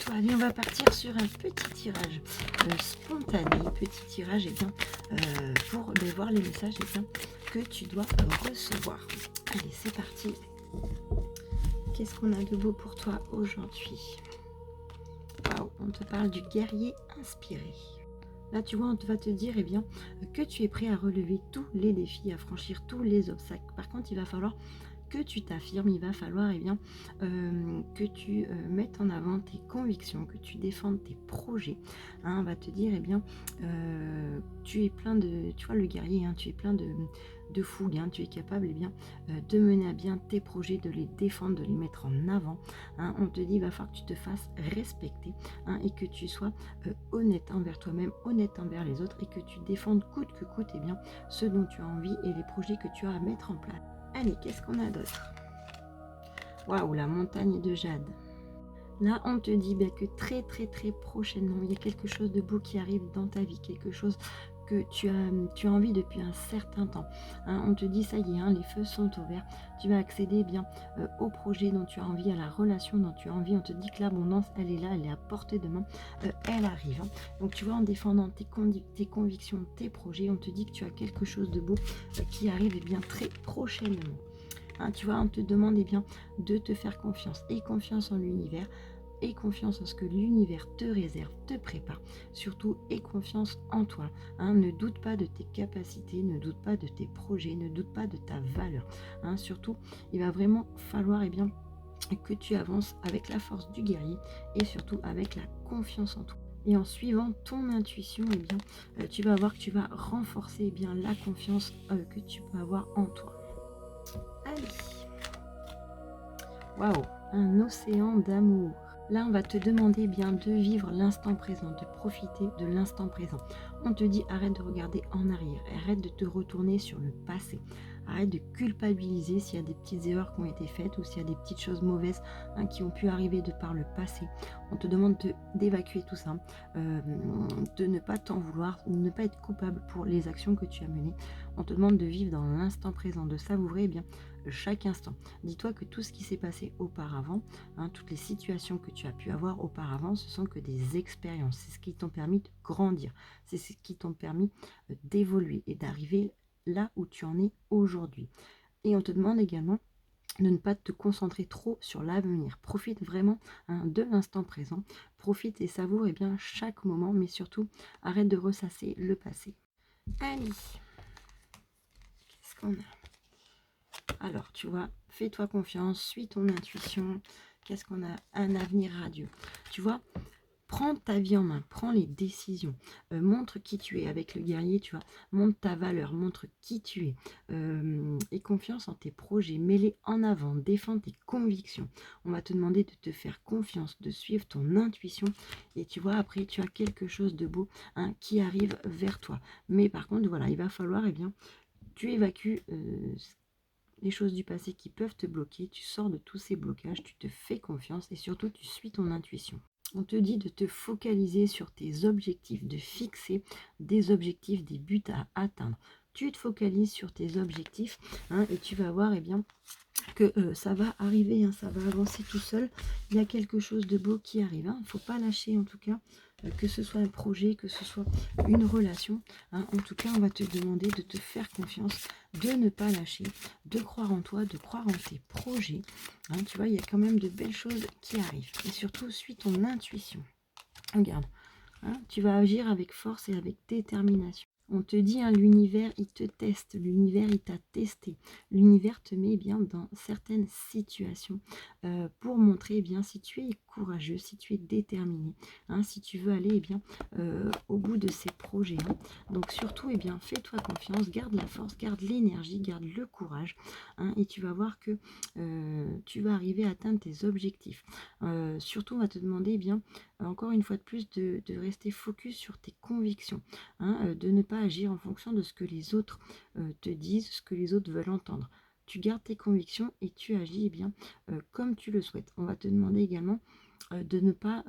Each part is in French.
toi. Allez, on va partir sur un petit tirage spontané, petit tirage pour voir les messages que tu dois recevoir. Allez, c'est parti. Qu'est-ce qu'on a de beau pour toi aujourd'hui? Waouh, on te parle du guerrier inspiré. Là, tu vois, on va te dire que tu es prêt à relever tous les défis, à franchir tous les obstacles. Par contre, il va falloir que tu t'affirmes, il va falloir que tu mettes en avant tes convictions, que tu défendes tes projets. On va te dire, tu es plein de, tu vois, le guerrier, tu es plein de fougue, tu es capable de mener à bien tes projets, de les défendre, de les mettre en avant. On te dit, il va falloir que tu te fasses respecter et que tu sois honnête envers toi-même, honnête envers les autres et que tu défendes coûte que coûte ce dont tu as envie et les projets que tu as à mettre en place. Allez, qu'est-ce qu'on a d'autre? Waouh, la montagne de jade. Là, on te dit que très prochainement, il y a quelque chose de beau qui arrive dans ta vie, quelque chose que tu as envie depuis un certain temps. On te dit, ça y est, les feux sont ouverts. Tu vas accéder au projet dont tu as envie, à la relation dont tu as envie. On te dit que l'abondance, elle est là, elle est à portée de main, elle arrive. Donc, tu vois, en défendant tes convictions, tes projets, on te dit que tu as quelque chose de beau qui arrive très prochainement. Tu vois, on te demande de te faire confiance et confiance en l'univers et confiance en ce que l'univers te réserve, te prépare. Surtout, et confiance en toi. Ne doute pas de tes capacités, ne doute pas de tes projets, ne doute pas de ta valeur. Surtout, il va vraiment falloir que tu avances avec la force du guerrier et surtout avec la confiance en toi. Et en suivant ton intuition, tu vas voir que tu vas renforcer la confiance que tu peux avoir en toi. Allez. Waouh, un océan d'amour. Là, on va te demander de vivre l'instant présent, de profiter de l'instant présent. On te dit arrête de regarder en arrière, arrête de te retourner sur le passé. Arrête de culpabiliser s'il y a des petites erreurs qui ont été faites ou s'il y a des petites choses mauvaises qui ont pu arriver de par le passé. On te demande d'évacuer tout ça, de ne pas t'en vouloir, de ne pas être coupable pour les actions que tu as menées. On te demande de vivre dans l'instant présent, de savourer chaque instant. Dis-toi que tout ce qui s'est passé auparavant, toutes les situations que tu as pu avoir auparavant, ce sont que des expériences. C'est ce qui t'ont permis de grandir. C'est ce qui t'ont permis d'évoluer et d'arriver là où tu en es aujourd'hui. Et on te demande également de ne pas te concentrer trop sur l'avenir. Profite vraiment de l'instant présent. Profite et savoure chaque moment, mais surtout, arrête de ressasser le passé. Allez, qu'est-ce qu'on a? Alors, tu vois, fais-toi confiance, suis ton intuition. Qu'est-ce qu'on a? Un avenir radieux. Tu vois, prends ta vie en main, prends les décisions, montre qui tu es avec le guerrier, tu vois, montre ta valeur, montre qui tu es, et confiance en tes projets, mets-les en avant, défends tes convictions. On va te demander de te faire confiance, de suivre ton intuition, et tu vois, après, tu as quelque chose de beau qui arrive vers toi. Mais par contre, voilà, il va falloir, tu évacues les choses du passé qui peuvent te bloquer, tu sors de tous ces blocages, tu te fais confiance, et surtout, tu suis ton intuition. On te dit de te focaliser sur tes objectifs, de fixer des objectifs, des buts à atteindre. Tu te focalises sur tes objectifs et tu vas voir que ça va arriver, ça va avancer tout seul. Il y a quelque chose de beau qui arrive. Il ne faut pas lâcher en tout cas, que ce soit un projet, que ce soit une relation. En tout cas, on va te demander de te faire confiance, de ne pas lâcher, de croire en toi, de croire en tes projets. Tu vois, il y a quand même de belles choses qui arrivent. Et surtout, suis ton intuition. Regarde, tu vas agir avec force et avec détermination. On te dit, l'univers, il te teste, l'univers, il t'a testé. L'univers te met dans certaines situations pour montrer si tu es courageux, si tu es déterminé, si tu veux aller au bout de ces projets. Donc surtout, fais-toi confiance, garde la force, garde l'énergie, garde le courage, et tu vas voir que tu vas arriver à atteindre tes objectifs. Surtout, on va te demander, encore une fois de plus, de rester focus sur tes convictions, de ne pas agir en fonction de ce que les autres te disent, ce que les autres veulent entendre. Tu gardes tes convictions et tu agis comme tu le souhaites. On va te demander également de ne pas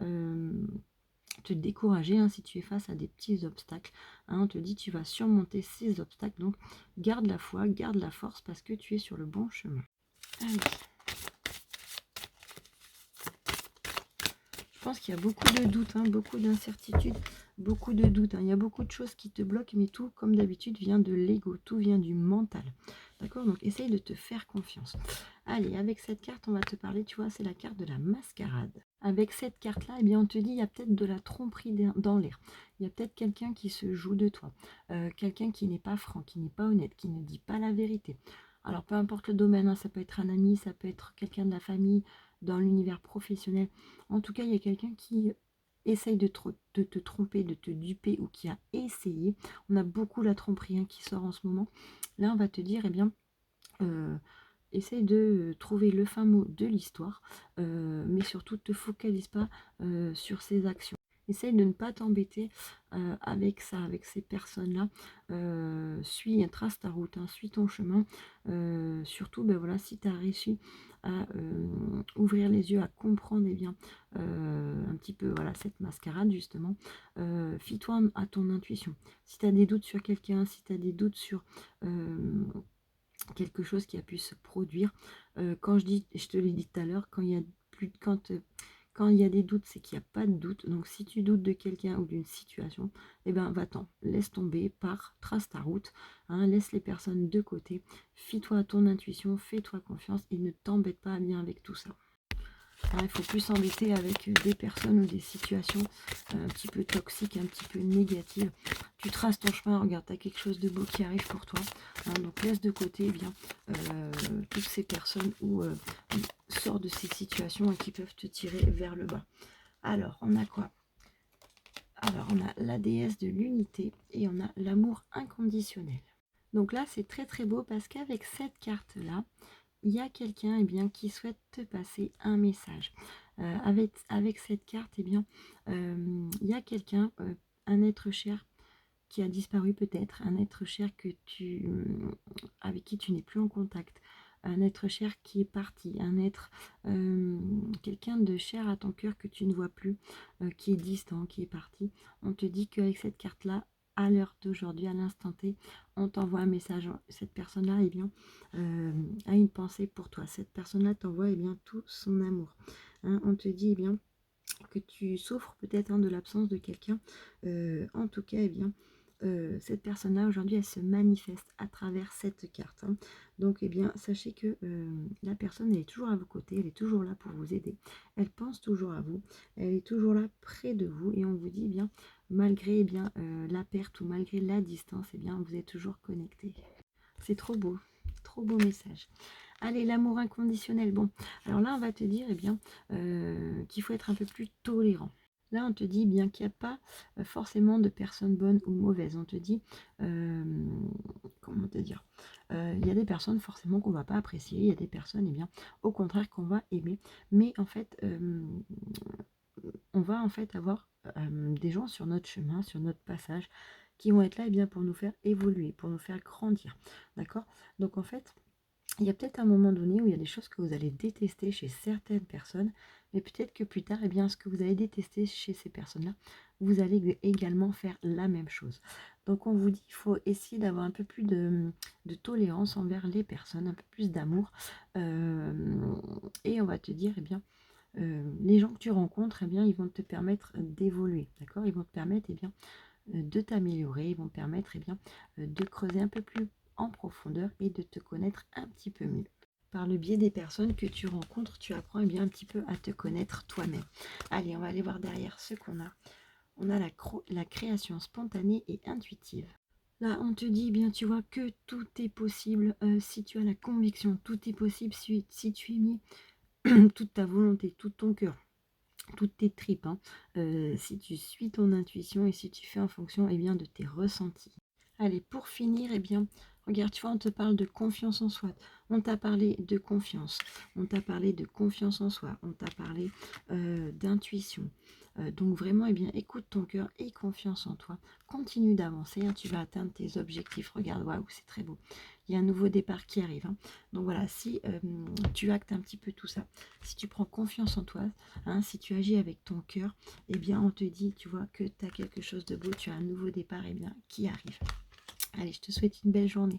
te décourager si tu es face à des petits obstacles. On te dit tu vas surmonter ces obstacles. Donc garde la foi, garde la force parce que tu es sur le bon chemin. Allez. Je pense qu'il y a beaucoup de doutes, hein, beaucoup d'incertitudes, beaucoup de doutes. Hein. Il y a beaucoup de choses qui te bloquent, mais tout, comme d'habitude, vient de l'ego, tout vient du mental. D'accord? Donc, essaye de te faire confiance. Allez, avec cette carte, on va te parler, tu vois, c'est la carte de la mascarade. Avec cette carte-là, eh bien, on te dit, il y a peut-être de la tromperie dans l'air. Il y a peut-être quelqu'un qui se joue de toi. Quelqu'un qui n'est pas franc, qui n'est pas honnête, qui ne dit pas la vérité. Alors, peu importe le domaine, hein, ça peut être un ami, ça peut être quelqu'un de la famille, dans l'univers professionnel. En tout cas, il y a quelqu'un qui essaye de te tromper, de te duper ou qui a essayé. On a beaucoup la tromperie, hein, qui sort en ce moment. Là, on va te dire, eh bien, essaye de trouver le fin mot de l'histoire, mais surtout ne te focalise pas sur ses actions. Essaye de ne pas t'embêter avec ça, avec ces personnes-là. Trace ta route, hein, suis ton chemin. Surtout, ben voilà, si tu as réussi à ouvrir les yeux, à comprendre eh bien, un petit peu voilà, cette mascarade, justement, fie-toi à ton intuition. Si tu as des doutes sur quelqu'un, si tu as des doutes sur quelque chose qui a pu se produire. Quand je te l'ai dit tout à l'heure, quand il y a des doutes, c'est qu'il n'y a pas de doute. Donc si tu doutes de quelqu'un ou d'une situation, eh ben va-t'en, laisse tomber, pars, trace ta route, hein, laisse les personnes de côté, fie-toi à ton intuition, fais-toi confiance et ne t'embête pas bien avec tout ça. Il ne faut plus s'embêter avec des personnes ou des situations un petit peu toxiques, un petit peu négatives. Tu traces ton chemin, regarde, tu as quelque chose de beau qui arrive pour toi. Hein, donc laisse de côté eh bien, toutes ces personnes ou sors de ces situations qui peuvent te tirer vers le bas. Alors, on a quoi? Alors, on a la déesse de l'unité et on a l'amour inconditionnel. Donc là, c'est très très beau parce qu'avec cette carte-là, il y a quelqu'un eh bien, qui souhaite te passer un message. Avec cette carte, eh bien, il y a quelqu'un, un être cher qui a disparu peut-être, un être cher avec qui tu n'es plus en contact, un être cher qui est parti, quelqu'un de cher à ton cœur que tu ne vois plus, qui est distant, qui est parti. On te dit qu'avec cette carte-là, à l'heure d'aujourd'hui, à l'instant T, on t'envoie un message. Cette personne-là, eh bien, a une pensée pour toi. Cette personne-là t'envoie eh bien, tout son amour. Hein, on te dit eh bien, que tu souffres peut-être hein, de l'absence de quelqu'un. En tout cas, eh bien, cette personne-là, aujourd'hui, elle se manifeste à travers cette carte. Hein. Donc, eh bien, sachez que la personne, elle est toujours à vos côtés, elle est toujours là pour vous aider. Elle pense toujours à vous, elle est toujours là près de vous. Et on vous dit, eh bien, malgré eh bien, la perte ou malgré la distance, eh bien, vous êtes toujours connectés. C'est trop beau message. Allez, l'amour inconditionnel. Bon, alors là, on va te dire eh bien, qu'il faut être un peu plus tolérant. Là, on te dit bien qu'il n'y a pas forcément de personnes bonnes ou mauvaises. On te dit, comment te dire, il y a des personnes forcément qu'on ne va pas apprécier, il y a des personnes, eh bien, au contraire, qu'on va aimer. Mais en fait, on va en fait avoir des gens sur notre chemin, sur notre passage, qui vont être là eh bien, pour nous faire évoluer, pour nous faire grandir. D'accord? Donc en fait, il y a peut-être un moment donné où il y a des choses que vous allez détester chez certaines personnes, mais peut-être que plus tard, eh bien, ce que vous allez détester chez ces personnes-là, vous allez également faire la même chose. Donc on vous dit qu'il faut essayer d'avoir un peu plus de tolérance envers les personnes, un peu plus d'amour. Et on va te dire, eh bien, les gens que tu rencontres, eh bien, ils vont te permettre d'évoluer, d'accord? Ils vont te permettre, eh bien, de t'améliorer, ils vont te permettre, eh bien, de creuser un peu plus en profondeur et de te connaître un petit peu mieux. Par le biais des personnes que tu rencontres, tu apprends eh bien, un petit peu à te connaître toi-même. Allez, on va aller voir derrière ce qu'on a. On a la création spontanée et intuitive. Là, on te dit, eh bien, tu vois que tout est possible si tu as la conviction. Tout est possible si tu y mets toute ta volonté, tout ton cœur, toutes tes tripes. Hein. Si tu suis ton intuition et si tu fais en fonction eh bien, de tes ressentis. Allez, pour finir, eh bien, regarde, tu vois, on te parle de confiance en soi. On t'a parlé de confiance. On t'a parlé de confiance en soi. On t'a parlé d'intuition. Donc vraiment, eh bien, écoute ton cœur et confiance en toi. Continue d'avancer. Hein, tu vas atteindre tes objectifs. Regarde, waouh, c'est très beau. Il y a un nouveau départ qui arrive. Hein. Donc voilà, si tu actes un petit peu tout ça, si tu prends confiance en toi, hein, si tu agis avec ton cœur, eh bien, on te dit, tu vois, que tu as quelque chose de beau. Tu as un nouveau départ eh bien, qui arrive. Allez, je te souhaite une belle journée.